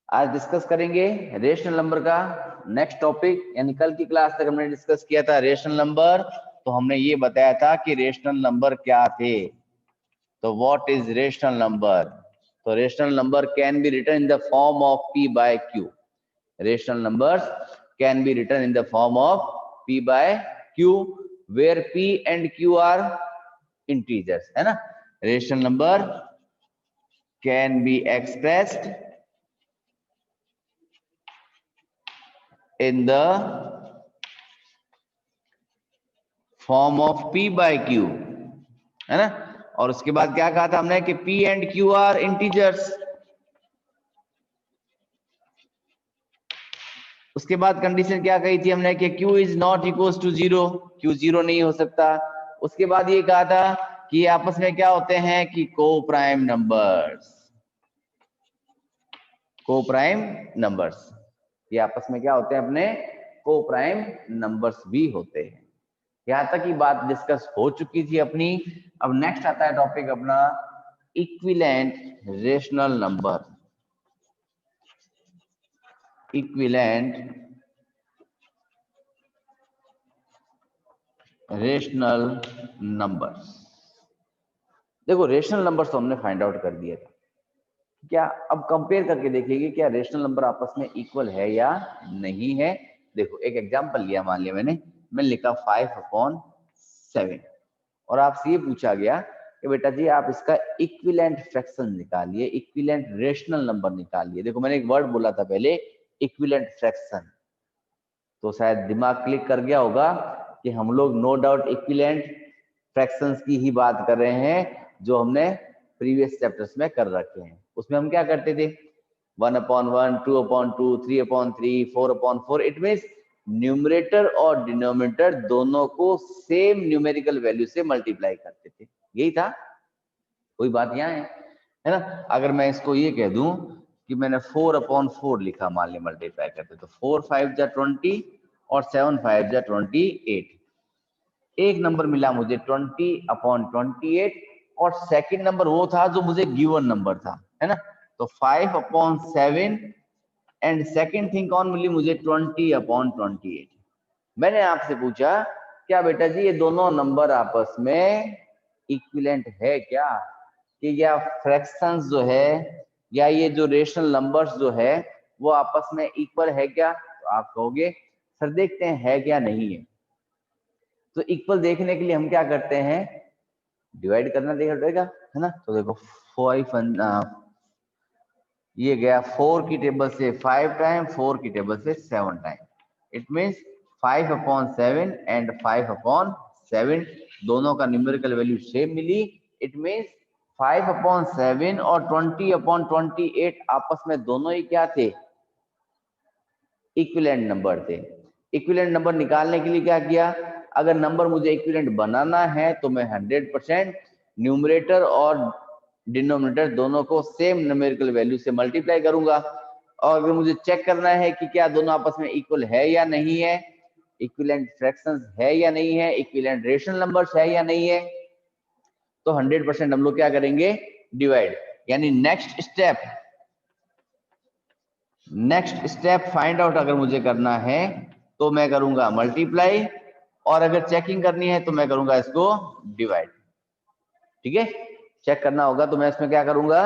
आज डिस्कस करेंगे rational number का नेक्स्ट टॉपिक, यानी कल की क्लास तक हमने डिस्कस किया था रेशनल नंबर। तो हमने ये बताया था कि रेशनल नंबर क्या थे। तो व्हाट इज रेशनल नंबर? तो rational number can be written in the form of p by q। Rational numbers can be written in the form of p by q where p and q are integers, है ना। Rational number can be expressed in the form of p by q, है ना। और उसके बाद क्या कहा था हमने कि p and q are integers। उसके बाद कंडीशन क्या कही थी हमने कि q is not equals to 0, q 0 नहीं हो सकता। उसके बाद ये कहा था कि आपस में क्या होते हैं कि को प्राइम नंबर्स, को प्राइम नंबर्स ये आपस में क्या होते हैं, अपने को प्राइम नंबर्स भी होते हैं। यहां तक की बात डिस्कस हो चुकी थी अपनी। अब नेक्स्ट आता है टॉपिक अपना equivalent rational number. Equivalent rational numbers. देखो रेशनल नंबर्स तो हमने फाइंड आउट कर दिया था क्या। अब कंपेयर करके देखिए क्या रेशनल नंबर आपस में इक्वल है या नहीं है। देखो एक एग्जांपल लिया, मान लिया मैंने लिखा 5/7 और आपसे ये पूछा गया कि बेटा जी आप इसका इक्विवेलेंट फ्रैक्शन निकालिए, इक्विवेलेंट रेशनल नंबर निकालिए। देखो मैंने एक वर्ड बोला था पहले, इक्विवेलेंट फ्रैक्शन, तो शायद दिमाग क्लिक कर गया होगा कि हम लोग नो डाउट इक्विवेलेंट फ्रैक्शंस की ही बात कर रहे हैं जो हमने प्रीवियस चैप्टर्स में कर रखे हैं। उसमें हम क्या करते थे, 1/1, 2/2, 3/3, 4/4। इट मीन्स न्यूमरेटर और डिनोमिनेटर दोनों को सेम न्यूमेरिकल वैल्यू से मल्टीप्लाई करते थे, यही था। कोई बात यहाँ है ना। अगर मैं इसको ये कह दूं कि मैंने 4/4 लिखा, मान लिया मल्टीप्लाई करते, तो 4 5 जा 20 और 7 5 जा 28। एक नंबर मिला मुझे 20/28 और सेकंड नंबर वो था जो मुझे गिवन नंबर था, है ना। तो 5/7 एंड सेकंड थिंग कौन मिली मुझे, 20/28। मैंने आपसे पूछा क्या बेटा जी ये दोनों नंबर आपस में इक्विवेलेंट है क्या, कि या फ्रैक्शंस जो है या ये जो रेशनल नंबर्स जो है वो आपस में इक्वल है क्या। तो आप कहोगे सर देखते हैं है क्या नहीं है। तो इक्वल देखने के लिए हम क्या करते हैं, डिवाइड करना देखा है ना। तो देखो 5 ये गया 4 की टेबल से 5 टाइम, 4 की टेबल से 7 टाइम। इट मीन्स 5/7 एंड 5/7 दोनों का न्यूमेरिकल वैल्यू सेम मिली। इट मीन्स 5/7 और 20/28 आपस में दोनों ही क्या थे, इक्विवेलेंट नंबर थे। इक्विवेलेंट नंबर निकालने के लिए क्या किया, अगर नंबर मुझे इक्विवेलेंट बनाना है तो मैं 100% न्यूमरेटर और डिनोमिनेटर दोनों को सेम न्यूमेरिकल वैल्यू से मल्टीप्लाई करूंगा। और अगर मुझे चेक करना है कि क्या दोनों आपस में इक्वल है या नहीं है, इक्विवेलेंट फ्रैक्शंस है या नहीं है, इक्विवेलेंट रेशनल नंबर्स है या नहीं है, तो 100% हम लोग क्या करेंगे, डिवाइड। यानी नेक्स्ट स्टेप फाइंड आउट अगर मुझे करना है तो मैं करूंगा मल्टीप्लाई, और अगर चेकिंग करनी है तो मैं करूंगा इसको डिवाइड। ठीक है, चेक करना होगा तो मैं इसमें क्या करूंगा,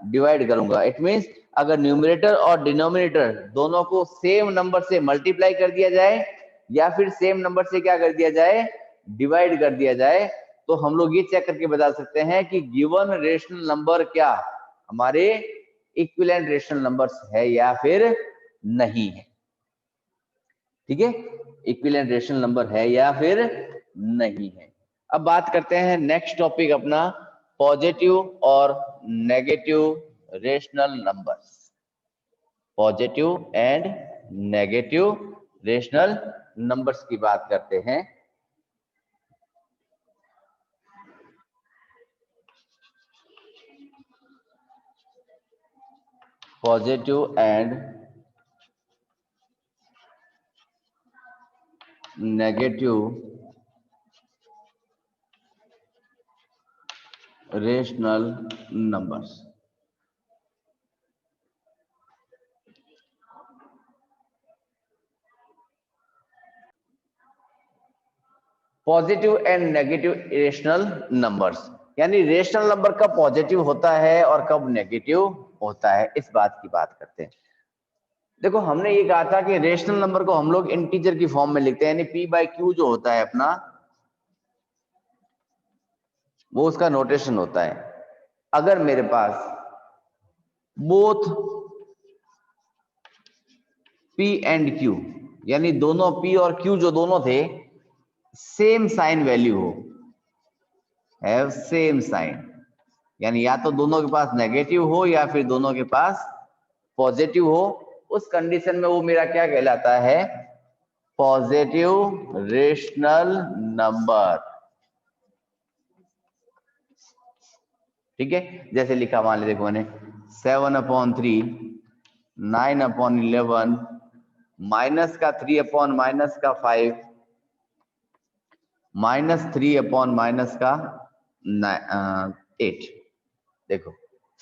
डिवाइड करूंगा। इट मींस अगर न्यूमरेटर और डिनोमिनेटर दोनों को सेम नंबर से मल्टीप्लाई कर दिया जाए या फिर सेम नंबर से क्या कर दिया जाए, डिवाइड कर दिया जाए, तो हम लोग ये चेक करके बता सकते हैं कि गिवन रेशनल नंबर क्या हमारे इक्विवेलेंट रेशनल नंबर्स है या फिर नहीं है। ठीक है, इक्विवेलेंट रेशनल नंबर है या फिर नहीं है। अब बात करते हैं नेक्स्ट टॉपिक अपना, पॉजिटिव और negative rational numbers. Positive and negative rational numbers की बात करते हैं। Positive and negative rational numbers. Positive and negative rational numbers, यानी रेशनल नंबर कब पॉजिटिव होता है और कब नेगेटिव होता है, इस बात की बात करते हैं। देखो हमने ये कहा था कि रेशनल नंबर को हम लोग इंटीजर की फॉर्म में लिखते हैं, यानी p बाई क्यू जो होता है अपना, वो उसका नोटेशन होता है। अगर मेरे पास बोथ p एंड q, यानी दोनों p और q जो दोनों थे सेम साइन वैल्यू हो, हैव सेम साइन, यानी या तो दोनों के पास नेगेटिव हो या फिर दोनों के पास पॉजिटिव हो, उस कंडीशन में वो मेरा क्या कहलाता है, पॉजिटिव रेशनल नंबर। ठीक है, जैसे लिखा मान लीजिए देखो मैंने 7/3, 9/11, माइनस का 3 माइनस का 5, -3/-8। देखो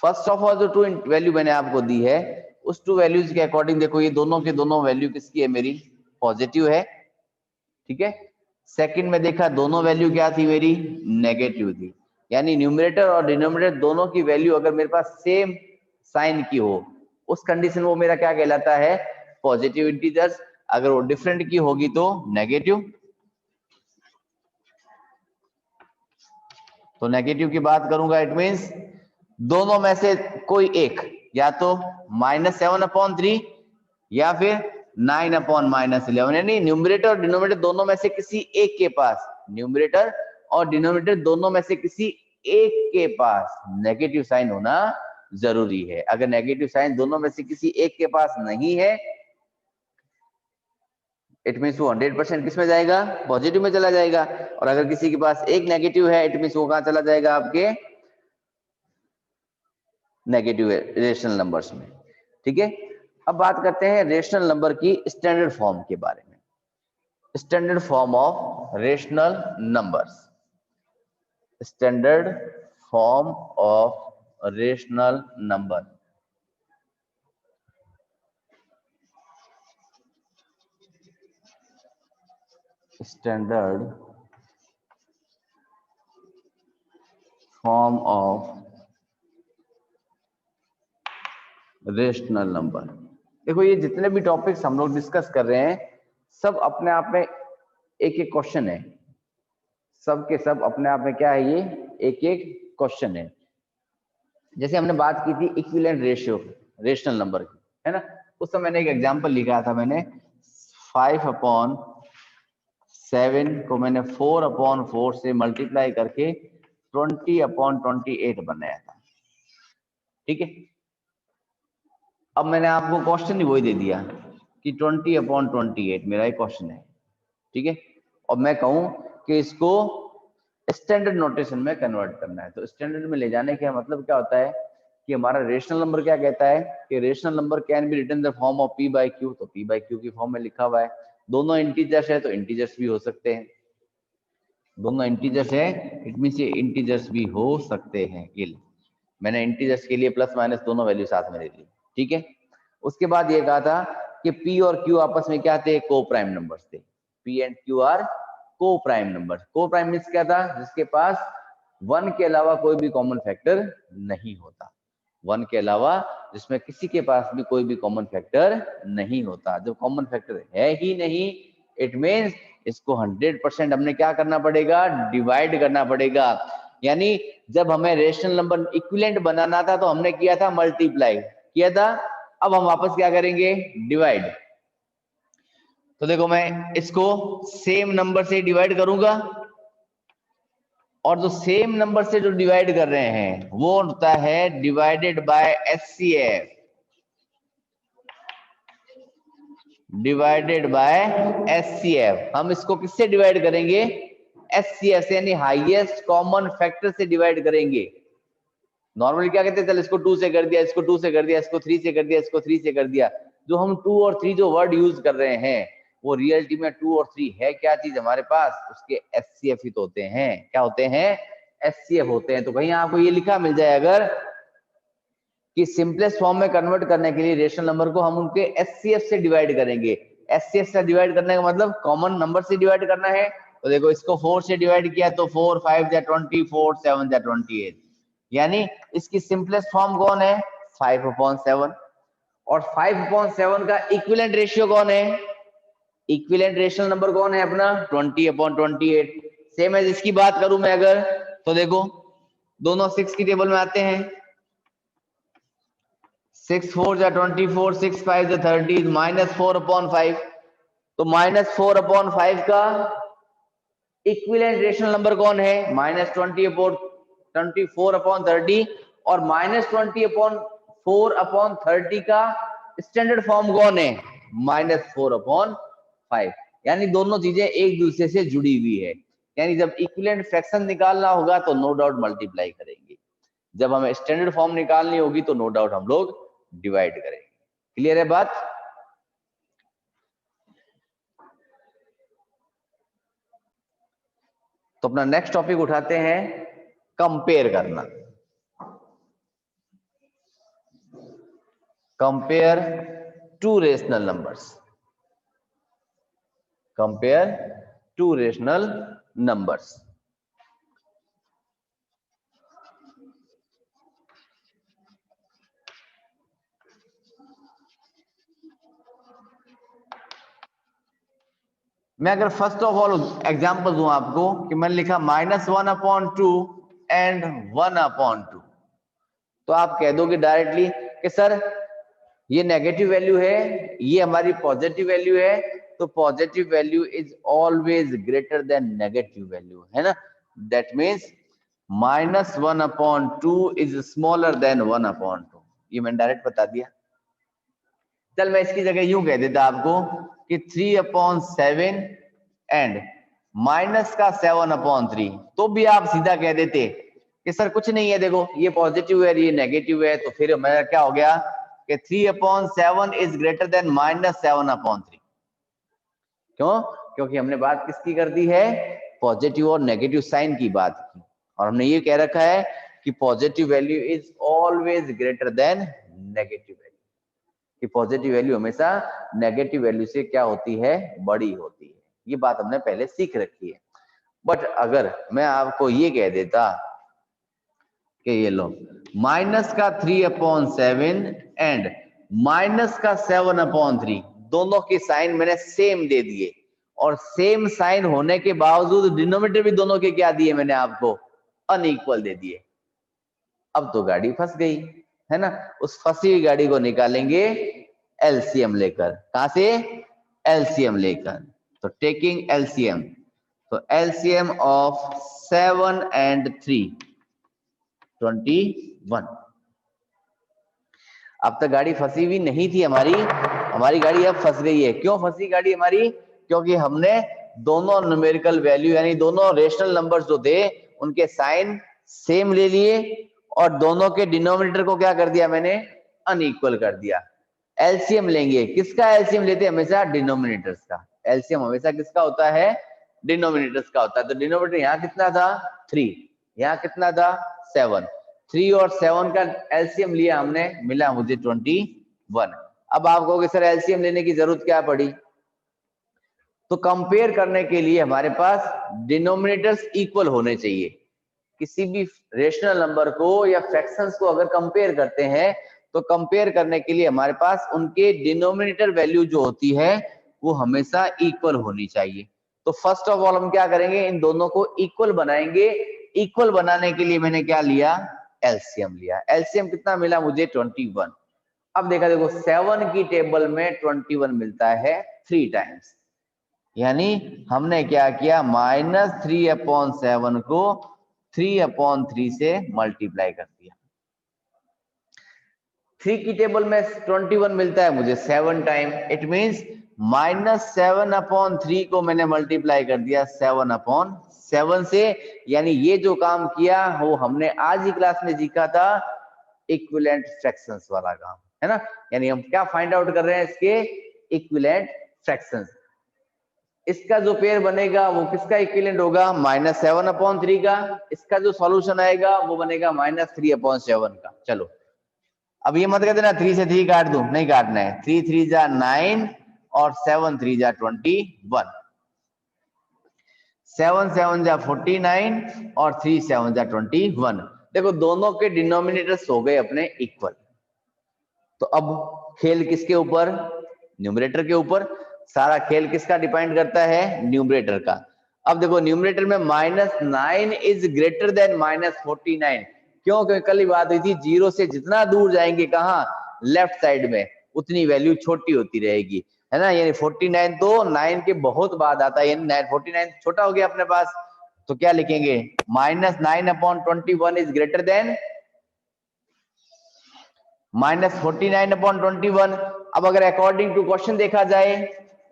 फर्स्ट ऑफ ऑल जो टू वैल्यू मैंने आपको दी है, उस टू वैल्यूज के अकॉर्डिंग देखो ये दोनों के दोनों वैल्यू किसकी है, मेरी पॉजिटिव है। ठीक है, सेकंड में देखा दोनों वैल्यू क्या थी, मेरी नेगेटिव थी, यानी न्यूमरेटर और डिनोमिनेटर दोनों की वैल्यू अगर मेरे पास सेम साइन की हो, उस कंडीशन वो मेरा क्या कहलाता है, पॉजिटिव इंटीजर्स। अगर वो डिफरेंट की होगी तो नेगेटिव। तो नेगेटिव की बात करूंगा, इट मींस दोनों में से कोई एक, या तो -7/3 या फिर 9/-11, यानी न्यूमरेटर और डिनोमिनेटर दोनों में से किसी एक के पास, न्यूमरेटर और डिनोमिनेटर दोनों में से किसी एक के पास नेगेटिव साइन होना जरूरी है। अगर नेगेटिव साइन दोनों में से किसी एक के पास नहीं है, इट मींस वो 100% किस में जाएगा, पॉजिटिव में चला जाएगा। और अगर किसी के पास एक नेगेटिव है, इट मींस वो कहां चला जाएगा, आपके नेगेटिव रेशनल नंबर्स में। ठीक है, अब बात करते हैं रेशनल नंबर की स्टैंडर्ड फॉर्म के बारे में। Standard form of rational numbers, standard form of rational number. Standard form of rational number. देखो ये जितने भी टॉपिक्स हम लोग डिस्कस कर रहे हैं, सब अपने आप में एक एक क्वेश्चन है, सब के सब अपने आप में क्या है, ये एक एक क्वेश्चन है। जैसे हमने बात की थी इक्विवेलेंट रेशियो रेशनल नंबर की, है ना, उस समय मैंने एक एग्जांपल लिखा था, मैंने 5/7 को मैंने 4/4 से मल्टीप्लाई करके 20/28 बनाया था। ठीक है, अब मैंने आपको क्वेश्चन ही वही दे दिया कि 20/28 मेरा एक क्वेश्चन है। ठीक है, और मैं कहूं कि इसको स्टैंडर्ड नोटेशन में कन्वर्ट करना है, तो स्टैंडर्ड में ले जाने का मतलब क्या होता है कि हमारा रेशनल नंबर क्या कहता है कि rational number can be written the form of p by Q, तो p बाई क्यू की फॉर्म में लिखा हुआ है। दोनों इंटीजर्स है तो इंटीजर्स भी हो सकते हैं, दोनों इंटीजर्स है, इट मींस ये इंटीजर्स भी हो सकते हैं। ये मैंने इंटीजर्स के लिए प्लस माइनस दोनों वैल्यू साथ में ले ली। ठीक है, उसके बाद ये कहा था कि p और q आपस में क्या थे, को प्राइम नंबर्स थे। p एंड q आर को प्राइम नंबर्स। को प्राइम मींस क्या था, जिसके पास 1 के अलावा कोई भी कॉमन फैक्टर नहीं होता, 1 के अलावा जिसमें किसी के पास भी कोई भी कॉमन फैक्टर नहीं होता। जब कॉमन फैक्टर है ही नहीं, इट मींस इसको 100% हमने क्या करना पड़ेगा, डिवाइड करना पड़ेगा। यानी जब हमें रेशनल नंबर इक्विवेलेंट बनाना था तो हमने किया था मल्टीप्लाई किया था, अब हम वापस क्या करेंगे, डिवाइड। तो देखो मैं इसको सेम नंबर से डिवाइड करूंगा, और जो सेम नंबर से जो डिवाइड कर रहे हैं वो होता है divided by HCF, divided by HCF। हम इसको किससे डिवाइड करेंगे, HCF से, यानी हाईएस्ट कॉमन फैक्टर से डिवाइड करेंगे। नॉर्मली क्या कहते हैं, चल इसको 2 से कर दिया, इसको 2 से कर दिया, इसको 3 से कर दिया, इसको 3 से कर दिया। जो हम 2 और 3 जो वर्ड यूज कर रहे हैं, वो रियलिटी में 2 और 3 है क्या चीज हमारे पास, उसके HCF ही तो होते हैं। क्या होते हैं, HCF होते हैं। तो कहीं आपको ये लिखा मिल जाए अगर कि सिंपलेस्ट फॉर्म में कन्वर्ट करने के लिए रेशनल नंबर को हम उनके HCF से डिवाइड करेंगे। HCF से डिवाइड करने का मतलब कॉमन नंबर से डिवाइड करना है, तो देखो इसको 4 से डिवाइड किया तो 4 5 जा 20, 4 7 जा 28, यानी इसकी सिंपलेस्ट फॉर्म कौन है 5/7। और 5/7 का इक्विवेलेंट रेशियो कौन है, इक्विवेलेंट रेशनल नंबर कौन है अपना 20/28। सेम एज इसकी बात करूं मैं अगर, तो देखो दोनों 6 की टेबल में आते हैं, 6 4 जा 24, 6 5 जा 30, -4/5। तो -4/5 का इक्विवेलेंट रेशनल नंबर कौन है -20/24/30, और -20/4/30 का स्टैंडर्ड फॉर्म कौन है -4/5। यानी दोनों चीजें एक दूसरे से जुड़ी हुई है, यानी जब इक्विवेलेंट फ्रैक्शन निकालना होगा तो नो डाउट मल्टीप्लाई करेंगे, जब हमें स्टैंडर्ड फॉर्म निकालनी होगी तो नो डाउट हम लोग डिवाइड करेंगे। क्लियर है बात? तो अपना नेक्स्ट टॉपिक उठाते हैं, कंपेयर करना। Compare two rational numbers, compare two rational numbers. मैं अगर फर्स्ट ऑफ ऑल एग्जांपल दूं आपको कि मैंने लिखा -1/2 एंड 1/2, तो आप कह दोगे डायरेक्टली कि सर ये नेगेटिव वैल्यू है, ये हमारी पॉजिटिव वैल्यू है, तो positive value is always greater than negative value, है ना। That means -1/2 is smaller than 1/2, ये मैंने डायरेक्ट बता दिया। चल मैं इसकी जगह यूं कह देता आपको कि 3/7 एंड माइनस का 7/3, तो भी आप सीधा कह देते कि सर कुछ नहीं है, देखो ये पॉजिटिव है ये नेगेटिव है, तो फिर मेरा क्या हो गया कि 3/7 इज ग्रेटर देन -7/3। क्यों? क्योंकि हमने बात किसकी कर दी है, पॉजिटिव और नेगेटिव साइन की बात की, और हमने ये कह रखा है कि positive value is always greater than negative value, कि पॉजिटिव वैल्यू हमेशा नेगेटिव वैल्यू से क्या होती है, बड़ी होती है। ये बात हमने पहले सीख रखी है। बट अगर मैं आपको ये कह देता कि ये लो माइनस का 3/7 एंड माइनस का 7/3, दोनों के साइन मैंने सेम दे दिए, और सेम साइन होने के बावजूद डिनोमिनेटर भी दोनों के क्या दिए मैंने आपको, अनइक्वल दे दिए। अब तो गाड़ी फंस गई, है ना। उस फंसी हुई गाड़ी को निकालेंगे एलसीएम लेकर, कहां से, एलसीएम लेकर। तो टेकिंग एलसीएम, तो एलसीएम ऑफ 7 and 3 21। अब तक गाड़ी फंसी हुई नहीं थी हमारी गाड़ी अब फंस गई है। क्यों फंसी गाड़ी हमारी, क्योंकि हमने दोनों न्यूमेरिकल वैल्यू यानी दोनों रेशनल नंबर्स जो थे उनके साइन सेम ले लिए, और दोनों के डिनोमिनेटर को क्या कर दिया मैंने, अनइक्वल कर दिया। एलसीएम लेंगे, किसका एलसीएम लेते हैं, हमेशा डिनोमिनेटर्स का। एलसीएम हमेशा किसका होता है, डिनोमिनेटर्स का होता है। तो डिनोमिनेटर यहाँ कितना था 3, यहाँ कितना था 7, 3 और 7 का एलसीएम लिया हमने, मिला मुझे 21। अब आप कहोगे सर एलसीएम लेने की जरूरत क्या पड़ी, तो कंपेयर करने के लिए हमारे पास डिनोमिनेटर्स इक्वल होने चाहिए। किसी भी रेशनल नंबर को या फ्रैक्शंस को अगर कंपेयर करते हैं तो कंपेयर करने के लिए हमारे पास उनके डिनोमिनेटर वैल्यू जो होती है वो हमेशा इक्वल होनी चाहिए। तो फर्स्ट ऑफ ऑल हम क्या करेंगे, इन दोनों को इक्वल बनाएंगे। इक्वल बनाने के लिए मैंने क्या लिया, एलसीएम लिया। एलसीएम कितना मिला मुझे 21। अब देखो 7 की टेबल में 21 मिलता है 3 टाइम्स, यानी हमने क्या किया, -3/7 को 3/3 से मल्टीप्लाई कर दिया। 3 की टेबल में 21 मिलता है मुझे 7 टाइम, इट मींस -7/3 को मैंने मल्टीप्लाई कर दिया 7/7 से। यानी ये जो काम किया वो हमने आज ही क्लास में सीखा था, इक्विवेलेंट फ्रैक्शंस वाला काम, है ना। यानी हम क्या फाइंड आउट कर रहे हैं, इसके इक्विवेलेंट फ्रैक्शंस। इसका जो पेयर बनेगा वो किसका इक्विवेलेंट होगा, -7/3 का। इसका जो सॉल्यूशन आएगा वो बनेगा -3/7 का। चलो अब ये मत कर देना 3 से 3 काट दूं, नहीं काटना है। 3 3 जा 9 और 7 3 जा 21। 7 7 जा 49 और 3 7 जा 21। देखो दोनों के डिनोमिनेटर्स हो गए अपने इक्वल। तो अब खेल किसके ऊपर? न्यूमरेटर के ऊपर। सारा खेल किसका डिपेंड करता है? न्यूमरेटर का। अब देखो न्यूमरेटर में -9 इज ग्रेटर देन -49। क्यों? क्योंकि कल ही बात हुई थी, जीरो से जितना दूर जाएंगे कहाँ, लेफ्ट साइड में, उतनी वैल्यू छोटी होती रहेगी, है ना। यानी 49 तो 9 के बहुत बाद आता है, यानी 49 छोटा हो गया अपने पास। तो क्या लिखेंगे? -9/21 इज ग्रेटर देन -49/21। अब अगर अकॉर्डिंग टू क्वेश्चन देखा जाए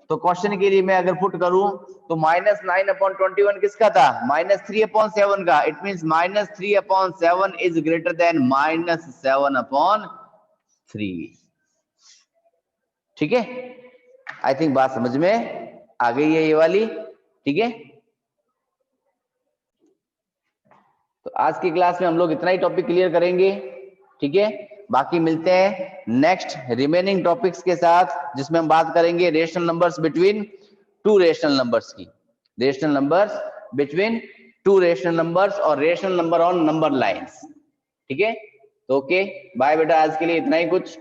तो क्वेश्चन के लिए मैं अगर पुट करूं तो -9/21 किसका था? -3/7 का। It means -3/7 is greater than -7/3। ठीक है, आई थिंक बात समझ में आ गई है ये वाली। ठीक है, तो आज की क्लास में हम लोग इतना ही टॉपिक क्लियर करेंगे। ठीक है, बाकी मिलते हैं नेक्स्ट रिमेनिंग टॉपिक्स के साथ, जिसमें हम बात करेंगे rational numbers between two rational numbers की। Rational numbers between two rational numbers और rational number on number lines. ठीक है, तो ओके बाय बेटा, आज के लिए इतना ही कुछ।